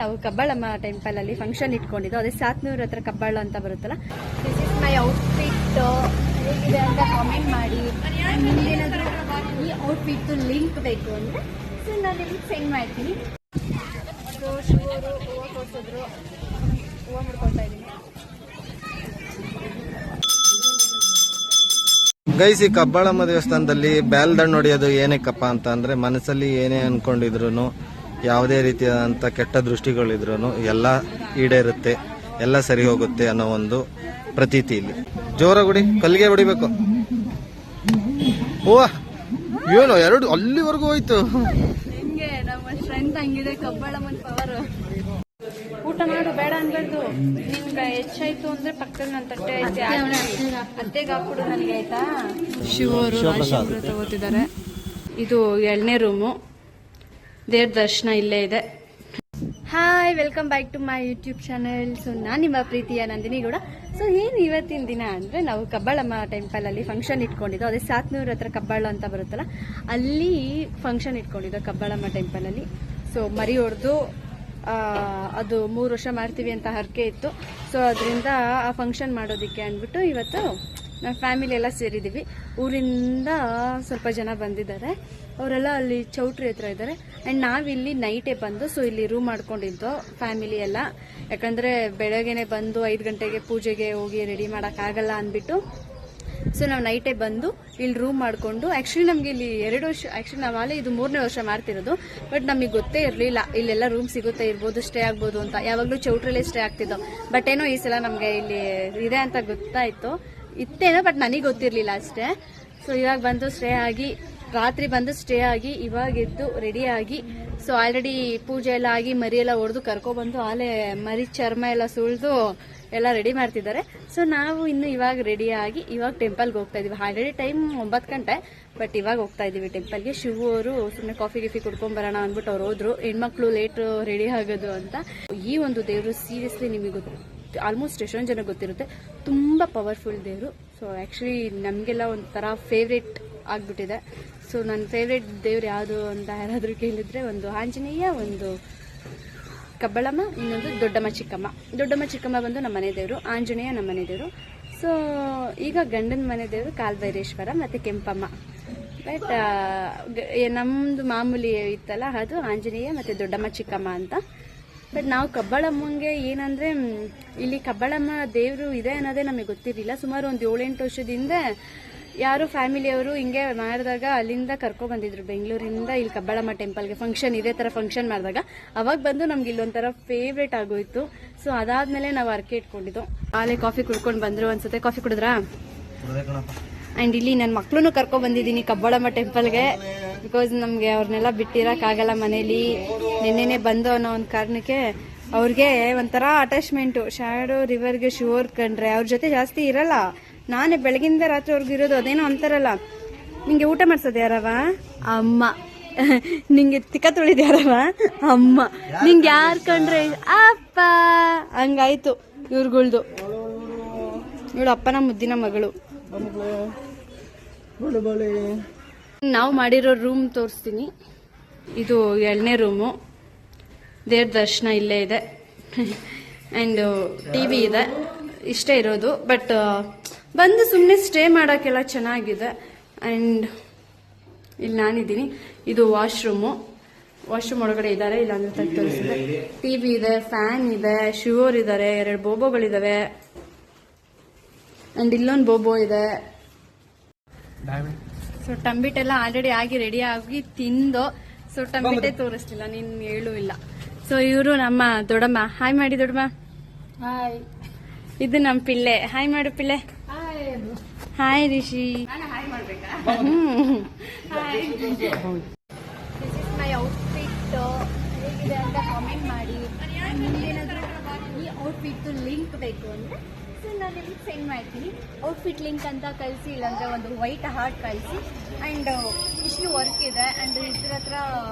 ನಾವು ಕಬ್ಬಾಳಮ್ಮ ಟೆಂಪಲ್ ಅಲ್ಲಿ ಫಂಕ್ಷನ್ ಇಟ್ಕೊಂಡಿದ್ದು. ಅದೇ ಸಾತ್ನೂರ್ ಹತ್ರ ಕಬ್ಬಾಳ ಅಂತ ಬರುತ್ತಲ್ಲ. This is my outfit. ಹೇಗಿದೆ ಅಂತ ಕಾಮೆಂಟ್ ಮಾಡಿ. ನಿಮ್ಗೇನಾದ್ರೂ ಈ ಔಟ್ಫಿಟ್ ಲಿಂಕ್ ಬೇಕು ಅಂದ್ರೆ ಸೊ ನಾನು ನಿಮ್ಗೆ ಸೆಂಡ್ ಮಾಡ್ತೀನಿ. ಶಿವರು ಹೂವು ಕೊಡ್ಸಿದ್ರು, ಹೂವು ಮುಡ್ಕೊಳ್ತಾ ಇದ್ದೀನಿ. ಗೈಸ್, ಈ ಕಬ್ಬಾಳಮ್ಮ ದೇವಸ್ಥಾನದಲ್ಲಿ ಬ್ಯಾಲ್ದಣ್ಣು ಹೊಡೆಯೋದು ಏನಕ್ಕಪ್ಪ ಅಂತ ಅಂದ್ರೆ, ಮನಸ್ಸಲ್ಲಿ ಏನೇ ಅನ್ಕೊಂಡಿದ್ರು, ಯಾವುದೇ ರೀತಿಯಾದಂಥ ಕೆಟ್ಟ ದೃಷ್ಟಿಗಳಿದ್ರು ಎಲ್ಲ ಈಡೇರುತ್ತೆ, ಎಲ್ಲ ಸರಿ ಹೋಗುತ್ತೆ ಅನ್ನೋ ಒಂದು ಪ್ರತೀತಿ ಇಲ್ಲಿ. ಜೋರಾಗುಡಿ, ಕಲ್ಲಿಗೆ ಹೊಡಿಬೇಕು. ಓ ಏನೋ ಎರಡು ಅಲ್ಲಿವರೆಗೂ ಹೋಯ್ತು. ಹೆಂಗೆ ನಮ್ಮ ಸ್ಟ್ರೆಂತ್ ಹಂಗಿದೆ ಕಬ್ಬಾಳಮ್ಮನ ಪವರ್. ಊಟ ಮಾಡು, ಬೇಡ ಅನ್ಬಾರ್ದು. ನಿಮ್ಗೆ ಹೆಚ್ಚಾಯ್ತು ಅಂದ್ರೆ ಪಕ್ಕದಲ್ಲಿ ನನ್ನ ತಟ್ಟೆ ಐತೆ, ಅತ್ತೆಗೆ ಹಾಕ್ಬಿಡು ನನಗೆ, ಆಯ್ತಾ? ಶಿವರು ರಾಶಿ ತಗೋತಿದ್ದಾರೆ. ಇದು 2ನೇ ರೂಮು. ದೇವ್ರ ದರ್ಶನ ಇಲ್ಲೇ ಇದೆ. Hi, welcome back to my YouTube channel. So ನಾನು ನಿಮ್ಮ ಪ್ರೀತಿಯ ನಂದಿನಿ ಗೌಡ. ಸೊ ಏನು ಇವತ್ತಿನ ದಿನ ಅಂದರೆ, ನಾವು ಕಬ್ಬಾಳಮ್ಮ ಟೆಂಪಲ್ ಅಲ್ಲಿ ಫಂಕ್ಷನ್ ಇಟ್ಕೊಂಡಿದ್ದು. ಅದೇ ಸಾತ್ನೂರ್ ಹತ್ರ ಕಬ್ಬಾಳ ಅಂತ ಬರುತ್ತಲ್ಲ, ಅಲ್ಲಿ ಫಂಕ್ಷನ್ ಇಟ್ಕೊಂಡಿದ್ದು ಕಬ್ಬಾಳಮ್ಮ ಟೆಂಪಲ್ ಅಲ್ಲಿ. ಸೊ ಮರಿ ಹೊಡೆದು ಅದು 3 ವರ್ಷ ಮಾಡ್ತೀವಿ ಅಂತ ಹರಕೆ ಇತ್ತು. ಸೊ ಅದರಿಂದ ಆ ಫಂಕ್ಷನ್ ಮಾಡೋದಕ್ಕೆ ಅಂದ್ಬಿಟ್ಟು ಇವತ್ತು ನಮ್ಮ ಫ್ಯಾಮಿಲಿ ಎಲ್ಲ ಸೇರಿದ್ದೀವಿ. ಊರಿಂದ ಸ್ವಲ್ಪ ಜನ ಬಂದಿದ್ದಾರೆ, ಅವರೆಲ್ಲ ಅಲ್ಲಿ ಚೌಟ್ರಿ ಹತ್ರ ಇದ್ದಾರೆ. ಆ್ಯಂಡ್ ನಾವಿಲ್ಲಿ ನೈಟೇ ಬಂದು ಸೊ ಇಲ್ಲಿ ರೂಮ್ ಮಾಡ್ಕೊಂಡಿದ್ದು ಫ್ಯಾಮಿಲಿ ಎಲ್ಲ. ಯಾಕಂದರೆ ಬೆಳಗ್ಗೆನೆ ಬಂದು 5 ಗಂಟೆಗೆ ಪೂಜೆಗೆ ಹೋಗಿ ರೆಡಿ ಮಾಡೋಕ್ಕಾಗಲ್ಲ ಅಂದ್ಬಿಟ್ಟು ಸೊ ನಾವು ನೈಟೇ ಬಂದು ಇಲ್ಲಿ ರೂಮ್ ಮಾಡಿಕೊಂಡು. ಆ್ಯಕ್ಚುಲಿ ನಮಗೆ ಇಲ್ಲಿ 2 ವರ್ಷ, ಆ್ಯಕ್ಚುಲಿ ನಾವು ಅಲ್ಲೇ ಇದು 3ನೇ ವರ್ಷ ಮಾಡ್ತಿರೋದು. ಬಟ್ ನಮಗೆ ಗೊತ್ತೇ ಇರಲಿಲ್ಲ ಇಲ್ಲೆಲ್ಲ ರೂಮ್ ಸಿಗುತ್ತೆ, ಇರ್ಬೋದು, ಸ್ಟೇ ಆಗ್ಬೋದು ಅಂತ. ಯಾವಾಗಲೂ ಚೌಟ್ರಲ್ಲೇ ಸ್ಟೇ ಆಗ್ತಿದ್ದೋ. ಬಟ್ ಏನೋ ಈ ಸಲ ನಮಗೆ ಇಲ್ಲಿ ಇದೆ ಅಂತ ಗೊತ್ತಾಯಿತು, ಇತ್ತೇನೋ, ಬಟ್ ನನಗೆ ಗೊತ್ತಿರಲಿಲ್ಲ ಅಷ್ಟೇ. ಸೊ ಇವಾಗ ಬಂದು ಸ್ಟೇ ಆಗಿ, ರಾತ್ರಿ ಬಂದು ಸ್ಟೇ ಆಗಿ, ಇವಾಗ ಎದ್ದು ರೆಡಿ ಆಗಿ, ಸೊ ಆಲ್ರೆಡಿ ಪೂಜೆ ಎಲ್ಲ ಆಗಿ ಮರಿ ಎಲ್ಲ ಹೊಡೆದು ಕರ್ಕೊಬಂದು ಆಲೇ ಮರಿ ಚರ್ಮ ಎಲ್ಲ ಸುಳಿದು ಎಲ್ಲ ರೆಡಿ ಮಾಡ್ತಿದ್ದಾರೆ. ಸೊ ನಾವು ಇನ್ನು ಇವಾಗ ರೆಡಿ ಆಗಿ ಇವಾಗ ಟೆಂಪಲ್ಗೆ ಹೋಗ್ತಾ ಇದೀವಿ. ಆಲ್ರೆಡಿ ಟೈಮ್ 9 ಗಂಟೆ, ಬಟ್ ಇವಾಗ ಹೋಗ್ತಾ ಇದೀವಿ ಟೆಂಪಲ್ಗೆ. ಶಿವು ಅವರು ಸುಮ್ಮನೆ ಕಾಫಿ ಕುಡ್ಕೊಂಬರೋಣ ಅಂದ್ಬಿಟ್ಟು ಅವ್ರು ಹೋದ್ರು. ಹೆಣ್ಮಕ್ಳು ಲೇಟ್ ರೆಡಿ ಆಗೋದು ಅಂತ. ಈ ಒಂದು ದೇವರು ಸೀರಿಯಸ್ಲಿ ನಿಮಗೆ ಆಲ್ಮೋಸ್ಟ್ ಎಷ್ಟೊಂದು ಜನ ಗೊತ್ತಿರುತ್ತೆ, ತುಂಬ ಪವರ್ಫುಲ್ ದೇವರು. ಸೊ ಆ್ಯಕ್ಚುಲಿ ನಮಗೆಲ್ಲ ಒಂಥರ ಫೇವ್ರೇಟ್ ಆಗಿಬಿಟ್ಟಿದೆ. ಸೊ ನನ್ನ ಫೇವ್ರೇಟ್ ದೇವ್ರು ಯಾವುದು ಅಂತ ಯಾರಾದರೂ ಕೇಳಿದರೆ, ಒಂದು ಆಂಜನೇಯ, ಒಂದು ಕಬ್ಬಾಳಮ್ಮ, ಇನ್ನೊಂದು ದೊಡ್ಡಮ್ಮ ಚಿಕ್ಕಮ್ಮ. ದೊಡ್ಡಮ್ಮ ಚಿಕ್ಕಮ್ಮ ಬಂದು ನಮ್ಮ ಮನೆ ದೇವರು, ಆಂಜನೇಯ ನಮ್ಮ ಮನೆ ದೇವರು. ಸೊ ಈಗ ಗಂಡನ ಮನೆ ದೇವರು ಕಾಲಭೈರೇಶ್ವರ ಮತ್ತು ಕೆಂಪಮ್ಮ. ಬಟ್ ನಮ್ಮದು ಮಾಮೂಲಿ ಇತ್ತಲ್ಲ, ಅದು ಆಂಜನೇಯ ಮತ್ತು ದೊಡ್ಡಮ್ಮ ಚಿಕ್ಕಮ್ಮ ಅಂತ. ಬಟ್ ನಾವು ಕಬ್ಬಾಳಮ್ಮಂಗೆ ಏನಂದರೆ, ಇಲ್ಲಿ ಕಬ್ಬಾಳಮ್ಮ ದೇವರು ಇದೆ ಅನ್ನೋದೇ ನಮಗೆ ಗೊತ್ತಿರಲಿಲ್ಲ. ಸುಮಾರು ಒಂದು 7-8 ವರ್ಷದಿಂದ ಯಾರು ಫ್ಯಾಮಿಲಿಯವರು ಹಿಂಗೆ ಮಾಡಿದಾಗ ಅಲ್ಲಿಂದ ಕರ್ಕೊಬಂದಿದ್ರು ಬೆಂಗಳೂರಿಂದ ಇಲ್ಲಿ ಕಬ್ಬಾಳಮ್ಮ ಟೆಂಪಲ್ಗೆ ಫಂಕ್ಷನ್, ಇದೇ ಥರ ಫಂಕ್ಷನ್ ಮಾಡಿದಾಗ ಅವಾಗ ಬಂದು ನಮ್ಗೆ ಇಲ್ಲೊಂಥರ ಫೇವ್ರೇಟ್ ಆಗೋಯ್ತು. ಸೊ ಅದಾದಮೇಲೆ ನಾವು ಅರ್ಕೆ ಇಟ್ಕೊಂಡಿದ್ದು. ಆಲೇ ಕಾಫಿ ಕುಡ್ಕೊಂಡು ಬಂದರು ಅನ್ಸುತ್ತೆ. ಕಾಫಿ ಕುಡಿದ್ರಾ? ಆ್ಯಂಡ್ ಇಲ್ಲಿ ನನ್ನ ಮಕ್ಕಳನ್ನು ಕರ್ಕೊಬಂದಿದ್ದೀನಿ ಕಬ್ಬಾಳಮ್ಮ ಟೆಂಪಲ್ಗೆ. ಬಿಕಾಸ್ ನಮಗೆ ಅವ್ರನ್ನೆಲ್ಲ ಬಿಟ್ಟಿರೋಕ್ಕಾಗಲ್ಲ ಮನೇಲಿ. ನೆನ್ನೆನೆ ಬಂದು ಅನ್ನೋ ಒಂದು ಕಾರಣಕ್ಕೆ ಅವ್ರಿಗೆ ಒಂಥರ ಅಟ್ಯಾಚ್ಮೆಂಟು. ಶ್ಯಾಡೋ ರಿವರ್ಗೆ ಶೋರ್ ಕಂಡ್ರೆ ಅವ್ರ ಜೊತೆ ಜಾಸ್ತಿ ಇರಲ್ಲ. ನಾನೇ ಬೆಳಗಿಂದ ರಾತ್ರಿವರೆಗೂ ಇರೋದು. ಅದೇನೋ ಅಂತಾರಲ್ಲ, ನಿಂಗೆ ಊಟ ಮಾಡ್ಸೋದು ಯಾರವ? ಅಮ್ಮ. ನಿಂಗೆ ತಿಕ್ಕ ತೊಳಿದ ಯಾರವ? ಅಮ್ಮ. ನಿಂಗೆ ಯಾರು ಕಂಡ್ರೆ ಅಪ್ಪ. ಹಂಗಾಯ್ತು ಇವ್ರುಗಳ್ದು. ಇವಳು ಅಪ್ಪನ ಮುದ್ದಿನ ಮಗಳು. ನಾವು ಮಾಡಿರೋ ರೂಮ್ ತೋರಿಸ್ತೀನಿ. ಇದು 2ನೇ ರೂಮು. ದೇವ್ರ ದರ್ಶನ ಇಲ್ಲೇ ಇದೆ. ಆ್ಯಂಡ್ TV ಇದೆ. ಇಷ್ಟೇ ಇರೋದು. ಬಟ್ ಬಂದು ಸುಮ್ಮನೆ ಸ್ಟೇ ಮಾಡೋಕ್ಕೆಲ್ಲ ಚೆನ್ನಾಗಿದೆ. ಆ್ಯಂಡ್ ಇಲ್ಲಿ ನಾನಿದ್ದೀನಿ. ಇದು ವಾಶ್ರೂಮು. ವಾಶ್ರೂಮ್ ಒಳಗಡೆ ಇದ್ದಾರೆ, ಇಲ್ಲಾಂದ್ರೆ ತಗ್ಗಿ ತೋರಿಸಿದೆ. TV ಇದೆ, ಫ್ಯಾನ್ ಇದೆ, ಶಿವರ್ ಇದ್ದಾರೆ, 2 ಬೋಬೋಗಳಿದ್ದಾವೆ. ಆ್ಯಂಡ್ ಇಲ್ಲೊಂದು ಬೋಬೋ ಇದೆ. ಸೊ ಟಂಬಿಟೆಲ್ಲ ಆಲ್ರೆಡಿ ಆಗಿ ರೆಡಿ ಆಗಿ ತಿಂದು. ಸೊ ಟಂಬಿಟೆ ತೋರಿಸ್ಲಿಲ್ಲ, ನೀನು ಹೇಳೂ ಇಲ್ಲ. ಸೊ ಇವರು ನಮ್ಮ ದೊಡ್ಡಮ್ಮ. ಹಾಯ್ ಮಾಡಿ ದೊಡ್ಡಮ್ಮ. ಹಾಯ್. ಇದು ನಮ್ಮ ಪಿಳ್ಳೆ. ಹಾಯ್ ಮಾಡು ಪಿಳ್ಳೆ. Hi Rishi. This is my outfit. ಹೇಗಿದೆ ಅಂತ ಕಾಮೆಂಟ್ ಮಾಡಿ. ನಿಮ್ಗೇನಾದ್ರೂ ಈ ಔಟ್ಫಿಟ್ ಲಿಂಕ್ ಬೇಕು ಅಂದ್ರೆ ಸೊ ನಾನು ನಿಮ್ಗೆ ಸೆಂಡ್ ಮಾಡ್ತೀನಿ. ಔಟ್ಫಿಟ್ ಲಿಂಕ್ ಅಂತ ಕಳಿಸಿ, ಇಲ್ಲಾಂದರೆ ಒಂದು ವೈಟ್ ಹಾರ್ಟ್ ಕಳಿಸಿ. ಆ್ಯಂಡ್ ಇಷ್ಟು ವರ್ಕ್ ಇದೆ. ಆ್ಯಂಡ್ ಇದ್ರ ಹತ್ರ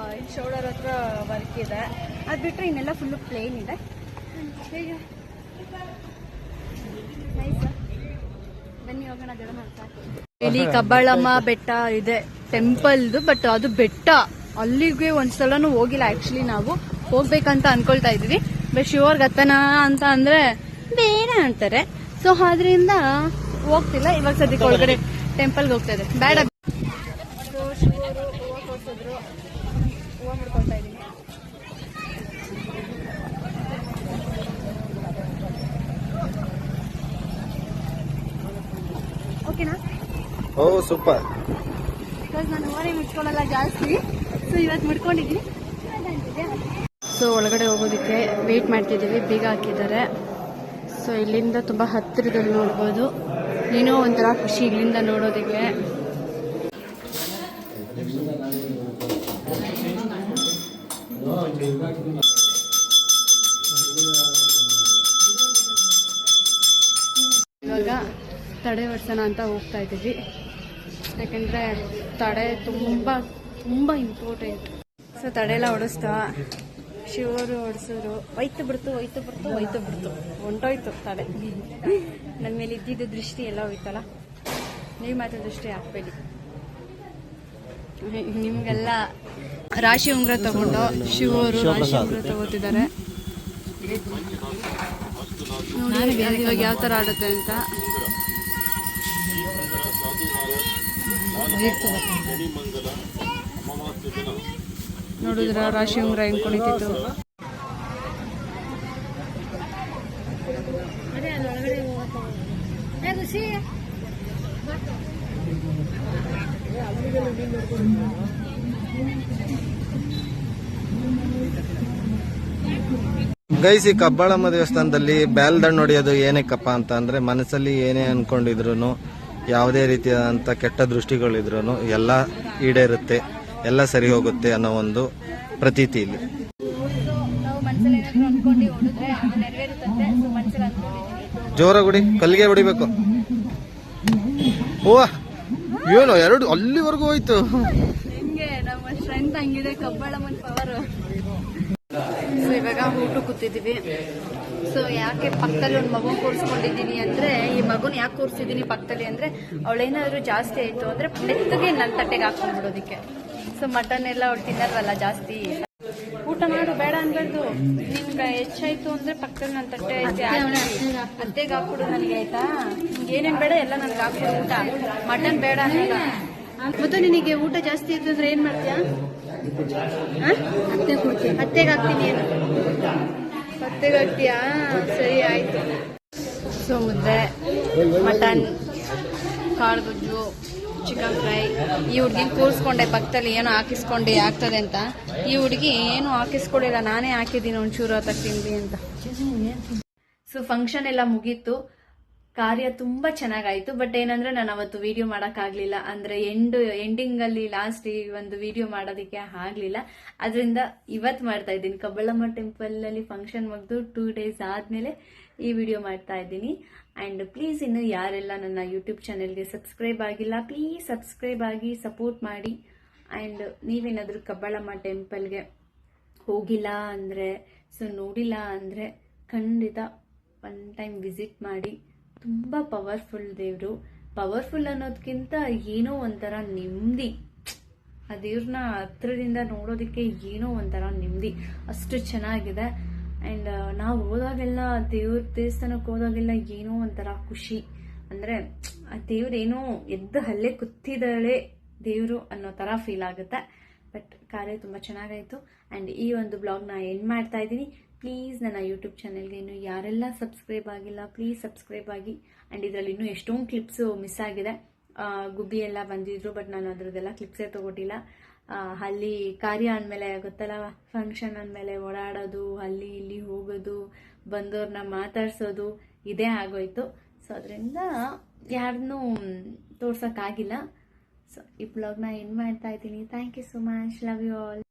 ಶೋಲ್ಡರ್ ಹತ್ರ ವರ್ಕ್ ಇದೆ. ಅದು ಬಿಟ್ಟರೆ ಇನ್ನೆಲ್ಲ ಫುಲ್ಲು ಪ್ಲೇನ್ ಇದೆ. ಹೇಗೆ ನೈಸ್. ಬನ್ನಿ ಹೋಗೋಣ, ಜನ ಸಾಕು. ಇಲ್ಲಿ ಕಬ್ಬಾಳಮ್ಮ ಬೆಟ್ಟ ಇದೆ ಟೆಂಪಲ್ದು. ಬಟ್ ಅದು ಬೆಟ್ಟ, ಅಲ್ಲಿಗೆ ಒಂದ್ಸಲನೂ ಹೋಗಿಲ್ಲ ಆ್ಯಕ್ಚುಲಿ ನಾವು. ಹೋಗ್ಬೇಕಂತ ಅನ್ಕೊಳ್ತಾ ಇದ್ವಿ. ಬಟ್ ಶಿವರ್ಗ್ ಹತ್ತನ ಅಂತ ಅಂದ್ರೆ ಬೇರೆ ಅಂತಾರೆ. ಸೊ ಆದ್ರಿಂದ ಹೋಗ್ತಿಲ್ಲ. ಇವಾಗ ಸದ್ಯಕ್ಕೆ ಒಳಗಡೆ ಟೆಂಪಲ್ಗೆ ಹೋಗ್ತಾ ಇದೆ. ಬೇಡ ಶಿವರು ಹೂವು ಕೊಡ್ಸಿದ್ರು, ಹೂವು ಮುಡ್ಕೊಳ್ತಾ ಇದೀನಿ. ಓಕೆನಾ? ಓ ಸೂಪರ್. ಬಿಕಾಸ್ ನಾನು ಹೂವನೇ ಮುಚ್ಕೊಳ್ಳಲ್ಲ ಜಾಸ್ತಿ. ಸೊ ಇವತ್ತು ಮುಡ್ಕೊಂಡಿದ್ದೀನಿ. ಸೊ ಒಳಗಡೆ ಹೋಗೋದಕ್ಕೆ ವೇಟ್ ಮಾಡ್ತಿದ್ದೀವಿ. ಬೀಗ ಹಾಕಿದ್ದಾರೆ. ಸೊ ಇಲ್ಲಿಂದ ತುಂಬ ಹತ್ತಿರದಲ್ಲಿ ನೋಡ್ಬೋದು. ಏನೋ ಒಂಥರ ಖುಷಿ ಇಲ್ಲಿಂದ ನೋಡೋದಕ್ಕೆ. ಇವಾಗ ತಡೆ ಹೊಡ್ಸೋಣ ಅಂತ ಹೋಗ್ತಾ ಇದ್ದೀವಿ. ಯಾಕಂದರೆ ತಡೆ ತುಂಬ ತುಂಬ ಇಂಪಾರ್ಟೆಂಟ್. ಸೊ ತಡೆ ಎಲ್ಲ ಹೊಡಿಸ್ತಾ ಶಿವರು ಹೊಡ್ಸೋರು. ಒಯ್ತು ಬಿಡ್ತು ಹೊಂಟೋಯ್ತು ತಡೆ. ನನ್ನ ಮೇಲೆ ಇದ್ದಿದ್ದು ದೃಷ್ಟಿ ಎಲ್ಲ ಹೋಯ್ತಲ್ಲ. ನೀವು ಮಾತ್ರ ದೃಷ್ಟಿ ಹಾಕ್ಬೇಡಿ. ನಿಮ್ಗೆಲ್ಲ ರಾಶಿ ಉಂಗುರ ತಗೊಂಡು ಶಿವರು ರಾಶಿ ಉಂಗುರ ತಗೋತಿದ್ದಾರೆ. ನೋಡಿ ಇವಾಗ ಯಾವ ಥರ ಆಡುತ್ತೆ ಅಂತ. ನೋಡಿದ್ರ ರಾಶಿ ಉಂಗುರ ಹೆಂಗ್ ಕುಣಿತಿತ್ತು. ಗೈಸ್, ಈ ಕಬ್ಬಾಳಮ್ಮ ದೇವಸ್ಥಾನದಲ್ಲಿ ಬ್ಯಾಲ್ದಣ್ಣು ಹೊಡೆಯೋದು ಏನಕ್ಕಪ್ಪ ಅಂತ ಅಂದ್ರೆ ಮನಸ್ಸಲ್ಲಿ ಏನೇ ಅನ್ಕೊಂಡಿದ್ರು, ಯಾವುದೇ ರೀತಿಯಾದಂತ ಕೆಟ್ಟ ದೃಷ್ಟಿಗಳಿದ್ರು ಎಲ್ಲ ಈಡೇರುತ್ತೆ, ಎಲ್ಲ ಸರಿ ಹೋಗುತ್ತೆ ಅನ್ನೋ ಒಂದು ಪ್ರತೀತಿ ಇಲ್ಲಿ. ಜೋರಾಗಿ ಹೊಡಿ, ಕಲ್ಲಿಗೆ ಹೊಡಿಬೇಕು. ಓ ಏನೋ ಎರಡು ಅಲ್ಲಿವರೆಗೂ ಹೋಯ್ತು. ನಮ್ಮ ಸ್ಟ್ರೆಂತ್ ಹಂಗಿದೆ ಕಬ್ಬಾಳಮ್ಮನ ಪವರ್. ಸೊ ಇವಾಗ ಊಟ ಕೂತಿದ್ದೀವಿ. ಸೊ ಯಾಕೆ ಪಕ್ಕದಲ್ಲಿ ಒಂದು ಮಗು ಕೂರಿಸ್ಕೊಂಡಿದ್ದೀನಿ ಅಂದ್ರೆ, ಈ ಮಗುನ ಯಾಕೆ ಕೂರಿಸಿದ್ದೀನಿ ಪಕ್ಕದಲ್ಲಿ ಅಂದ್ರೆ, ಅವಳೇನಾದ್ರು ಜಾಸ್ತಿ ಆಯ್ತು ಅಂದ್ರೆ ಮೆತ್ತಗೆ ನನ್ನ ತಟ್ಟೆಗೆ ಹಾಕೊಂಡ್ಬಿಡೋದಿಕ್ಕೆ. ಸೊ ಮಟನ್ ಎಲ್ಲ ಅವಳು ತಿನ್ನಲ್ವಲ್ಲ ಜಾಸ್ತಿ. ಊಟ ಮಾಡು ಬೇಡ ಅನ್ಬಾರ್ದು. ನಿಮ್ಗೆ ಹೆಚ್ಚಾಯ್ತು ಅಂದ್ರೆ ಪಕ್ಕದಲ್ಲಿ ನನ್ನ ತಟ್ಟೆ ಐತೆ, ಅತ್ತೆಗೆ ಹಾಕ್ಬಿಡು ನನಗೆ, ಆಯ್ತಾ? ಏನೇನ್ ಬೇಡ ಎಲ್ಲ ನನ್ಗೆ ಹಾಕ್ಬಿಡು ಊಟ. ಮಟನ್ ಬೇಡ ಅನ್ನಲ್ಲ. ಮತ್ತು ನಿನಗೆ ಊಟ ಜಾಸ್ತಿ ಇತ್ತು ಅಂದ್ರೆ ಏನ್ ಮಾಡ್ತೀಯಾ? ಅತ್ತೆಗೆ ಹಾಕ್ತೀನಿ. ಏನು ಅತ್ತೆಗೆ ಹಾಕ್ತೀಯಾ? ಸರಿ ಆಯ್ತು. ಸೊ ಮುದ್ದೆ, ಮಟನ್, ಕಾಳುಗೊಜ್ಜು, ಚಿಕನ್ ಫ್ರೈ. ಈ ಹುಡುಗಿನ ಕೂರಿಸ್ಕೊಂಡೆ ಪಕ್ಕದಲ್ಲಿ, ಏನೋ ಹಾಕಿಸ್ಕೊಂಡೆ ಆಗ್ತದೆ ಅಂತ. ಈ ಹುಡುಗಿ ಏನು ಹಾಕಿಸ್ಕೊಳಿಲ್ಲ, ನಾನೇ ಹಾಕಿದ್ದೀನಿ ಒಂಚೂರು ಹೊತ್ತಾಗ ತಿನ್ಲಿ ಅಂತ. ಸೊ ಫಂಕ್ಷನ್ ಎಲ್ಲ ಮುಗೀತು. ಕಾರ್ಯ ತುಂಬಾ ಚೆನ್ನಾಗಾಯ್ತು. ಬಟ್ ಏನಂದ್ರೆ ನಾನು ಅವತ್ತು ವಿಡಿಯೋ ಮಾಡೋಕ್ಕಾಗಲಿಲ್ಲ. ಅಂದ್ರೆ ಎಂಡಿಂಗ್ ಅಲ್ಲಿ ಲಾಸ್ಟ್ ಈ ಒಂದು ವಿಡಿಯೋ ಮಾಡೋದಕ್ಕೆ ಆಗ್ಲಿಲ್ಲ. ಅದರಿಂದ ಇವತ್ತು ಮಾಡ್ತಾ ಇದ್ದೀನಿ. ಕಬ್ಬಾಳಮ್ಮ ಟೆಂಪಲ್ ಅಲ್ಲಿ ಫಂಕ್ಷನ್ ಮುಗಿದು 2 days ಆದ್ಮೇಲೆ ಈ ವಿಡಿಯೋ ಮಾಡ್ತಾ ಇದ್ದೀನಿ. ಅಂಡ್ ಪ್ಲೀಸ್ ಇನ್ನು ಯಾರೆಲ್ಲ ನನ್ನ ಯೂಟ್ಯೂಬ್ ಚಾನೆಲ್ಗೆ ಸಬ್ಸ್ಕ್ರೈಬ್ ಆಗಿಲ್ಲ, ಪ್ಲೀಸ್ ಸಬ್ಸ್ಕ್ರೈಬ್ ಆಗಿ ಸಪೋರ್ಟ್ ಮಾಡಿ. ಅಂಡ್ ನೀವೇನಾದ್ರೂ ಕಬ್ಬಾಳಮ್ಮ ಟೆಂಪಲ್ಗೆ ಹೋಗಿಲ್ಲ ಅಂದ್ರೆ, ಸೊ ನೋಡಿಲ್ಲ ಅಂದ್ರೆ ಖಂಡಿತ ಒನ್ ಟೈಮ್ ವಿಸಿಟ್ ಮಾಡಿ. ತುಂಬ ಪವರ್ಫುಲ್ ದೇವರು. ಪವರ್ಫುಲ್ ಅನ್ನೋದಕ್ಕಿಂತ ಏನೋ ಒಂಥರ ನೆಮ್ಮದಿ. ಆ ದೇವ್ರನ್ನ ಹತ್ರದಿಂದ ನೋಡೋದಕ್ಕೆ ಏನೋ ಒಂಥರ ನೆಮ್ಮದಿ, ಅಷ್ಟು ಚೆನ್ನಾಗಿದೆ. ಆ್ಯಂಡ್ ನಾವು ಹೋದಾಗೆಲ್ಲ ದೇವಸ್ಥಾನಕ್ಕೆ ಹೋದಾಗೆಲ್ಲ ಏನೋ ಒಂಥರ ಖುಷಿ. ಅಂದರೆ ಆ ದೇವ್ರೇನೋ ಎದ್ದು ಹಲ್ಲೆ ಕುತ್ತಿದ್ದಾಳೆ ದೇವರು ಅನ್ನೋ ಥರ ಫೀಲ್ ಆಗುತ್ತೆ. ಬಟ್ ಕಾರ್ಯ ತುಂಬ ಚೆನ್ನಾಗಾಯಿತು. ಆ್ಯಂಡ್ ಈ ಒಂದು ಬ್ಲಾಗ್ನ ಎಂಡ್ ಮಾಡ್ತಾ ಇದ್ದೀನಿ. ಪ್ಲೀಸ್ ನನ್ನ ಯೂಟ್ಯೂಬ್ ಚಾನೆಲ್ಗೆ ಇನ್ನು ಯಾರೆಲ್ಲ ಸಬ್ಸ್ಕ್ರೈಬ್ ಆಗಿಲ್ಲ ಪ್ಲೀಸ್ ಸಬ್ಸ್ಕ್ರೈಬ್ ಆಗಿ. ಆ್ಯಂಡ್ ಇದರಲ್ಲಿ ಇನ್ನೂ ಎಷ್ಟೊಂದು ಕ್ಲಿಪ್ಸು ಮಿಸ್ ಆಗಿದೆ. ಗುಬ್ಬಿ ಎಲ್ಲ ಬಂದಿದ್ರು, ಬಟ್ ನಾನು ಅದರದ್ದೆಲ್ಲ ಕ್ಲಿಪ್ಸೇ ತೊಗೊಟ್ಟಿಲ್ಲ. ಅಲ್ಲಿ ಕಾರ್ಯ ಅಂದಮೇಲೆ ಗೊತ್ತಲ್ಲ, ಫಂಕ್ಷನ್ ಅಂದಮೇಲೆ ಓಡಾಡೋದು, ಅಲ್ಲಿ ಇಲ್ಲಿ ಹೋಗೋದು, ಬಂದವ್ರನ್ನ ಮಾತಾಡ್ಸೋದು, ಇದೇ ಆಗೋಯ್ತು. ಸೊ ಅದರಿಂದ ಯಾರನ್ನೂ ತೋರ್ಸೋಕ್ಕಾಗಿಲ್ಲ. ಸೊ ಈ ಬ್ಲಾಗ್ನ ಎಂಡ್ ಮಾಡ್ತಾ ಇದ್ದೀನಿ. Thank you so much. Love you all.